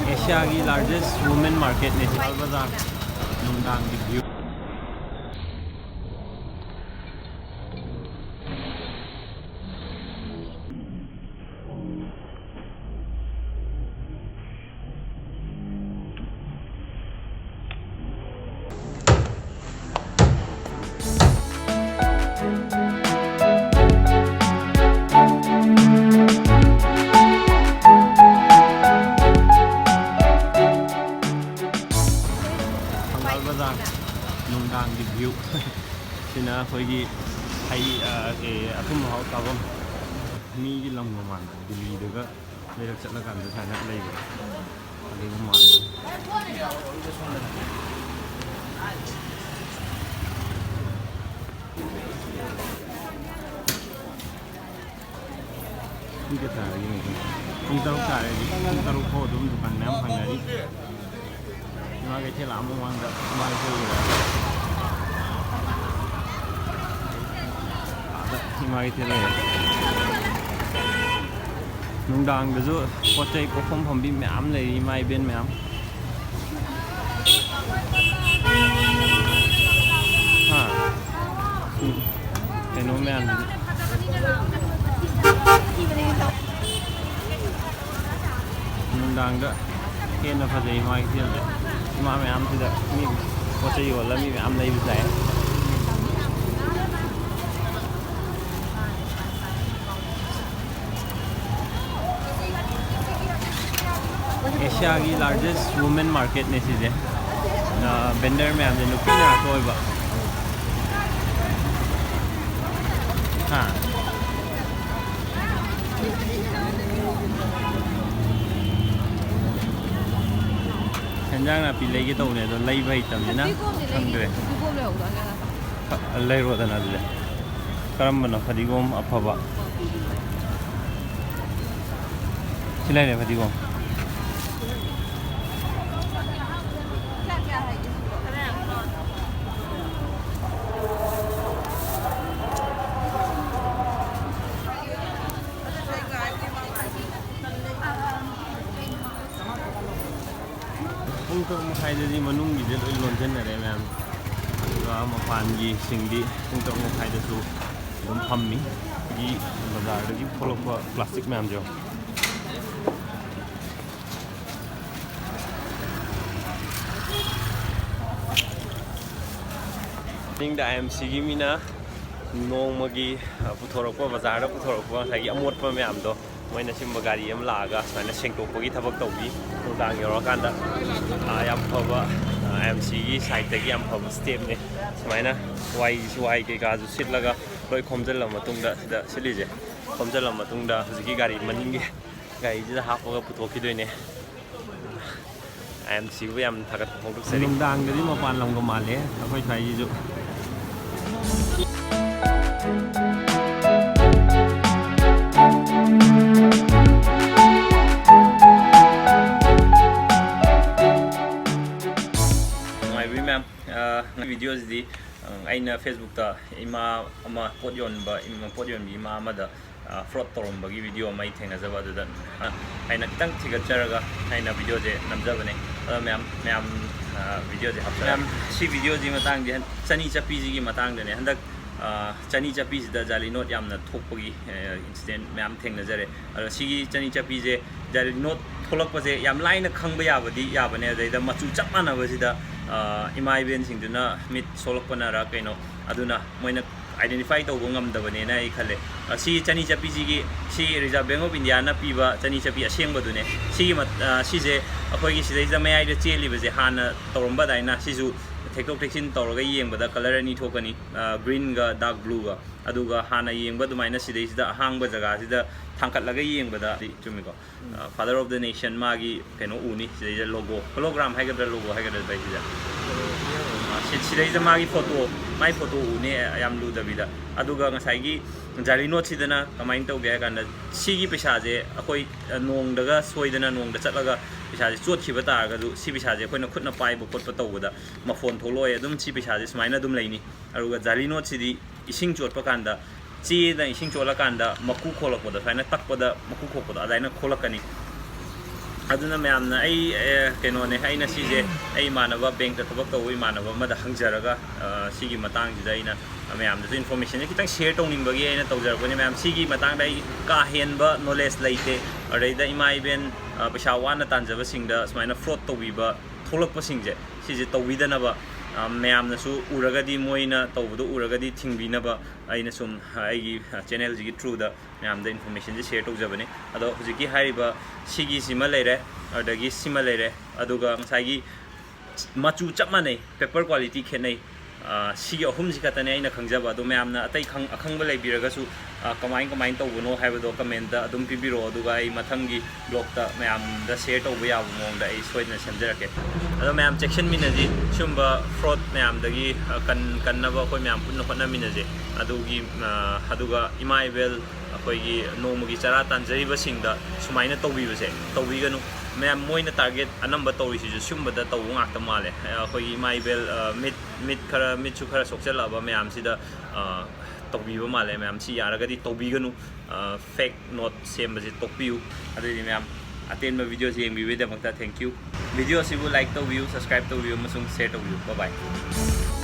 Asia's largest women market is Bazaar. Nungdang view. Nungdang view. Sina khoi hai athum hau tabam mi gi lam ma man Delhi daga lerak chatla kan da sana leiba ade ma man ni ke ta ri ni tung taruk ta ri tung taruk ko dum dukan nam phang ri ma ke thela ma wang da ma ko Ema Keithel Nungdang da zo pochai ko khom phom bi myam lei mai ben myam ha eno myam Nungdang da ken na phajai Ema Keithel da ma myam sida mi pochai yola mi myam lei bi sai Asia's largest women market ne si je vendor me amne nupi na koi ba ha henjang na pi lei ge tau ne do lei bai tam ne na khangre lei ro da na de karam bana phadigom aphaba silai ne phadigom Kung ito makay na di manung di dito ilonjan na rin ma'am. Ito mapangi singdi kung ito makay na so yung pammi di bazar di full of plastic ma'am jo. Ning da IMC gi mina nong magi puthorok pa bazar da puthorok pa sai amot pa ma'am do. Moina sim bagari am laga sana sengtokpagi thabak tawbi nungdang yorokanda yam phaba IMC gi side tagi yam phaba step ne sumaina y ke ga ju sitlaga loi khomjal la matungda sida silije khomjal la matungda hujiki gari maning gi gai ji hapaga puthokki doine IMC bu yam thagat phongduk seri nungdang gi mapan lam ga male akhoi thai ji ju videos di aina Facebook ta ima ama podyon bi ima amada fraud torom bagi video mai thenga jaba da aina kitang thiga charaga aina video je namjabane ma'am video je hapsa si video ji matang je chani chapi ji gi matang de ne handak chani chapi da jali note yamna thokpagi incident ma'am thengna jare si chani chapi je jali note tholak pa je yam line khangba yabadi yabane da machu chapmana basida imai ben sing duna mit solok panara kaino aduna moina identify to gongam da bane na ikhale si chani chapi ji gi si reserve bank of india na piba chani chapi aseng badune si si je akhoi gi sidai jamai ai de cheli ba je hana toromba daina si ju thekok theksin toroga yeng bada color ani thokani green ga dark blue ga aduga hana yeng ba dumaina sidai sida hang ba jaga sida thangkat laga yeng bada chumi ko father of the nation magi keno uni sidai logo hologram haigadra logo haigadra bai sida sidai magi photo mai photo uni ayam lu dabida aduga ngasai gi jari note sidana kamain to ge kan sigi pesa je akoi nong daga soidana nong da chatlaga pesa je chot khiba ta ga du si pesa je koina khutna pai bo kot pa tawda ma phone tholoi adum si pesa je smaina dum leini aruga jari note sidi ising chot pa kanda chi da ising chola kanda maku kholak poda faina tak poda maku khok poda adaina kholakani aduna mayamna ai kenone aina sije ai manaba bank ta thabak tawi manaba mada hangjaraga sigi matang jida aina mayam da information kitang share tawnimbagi aina tawjaragoni mayam sigi matang dai ka henba knowledge laite araida imai ben paisa wana tanjaba singda smaina fraud tawiba tholakpa singje sije tawidanaba mayamna su uragadi moina tawbudo uragadi thingbinaba aina sum aigi channel jigi through da mayam da information je share tawjabane ado hujiki hariba sigi sima leire adagi sima leire aduga ngasagi machu chapmane paper quality khenai sigi ahum jikatane aina khangjaba ado mayamna atai akhangba leibiragasu kamain tawbuno haibado comment da adum pibiro aduga ai mathangi blog ta mayam da share tawbu yabu mongda ai soidna samjarake ado mayam section minaji sumba fraud mayam dagi kannaba koi mayam punna khona minaje adugi aduga IMPHAL akoigi nomugi chara tanjariba singda sumaina tawbibase tawbiganu mayam moina target anamba tawisi ju sumba da tawu ngakta male akoigi IMPHAL mit su khara sokchalaba mayam sida tawbiba male mayam si yaragadi tawbiganu fake note sembaje tokpiu adudi mayam atenba video se yengbibe damakta thank you video sibu like to view subscribe to view masung share to view bye bye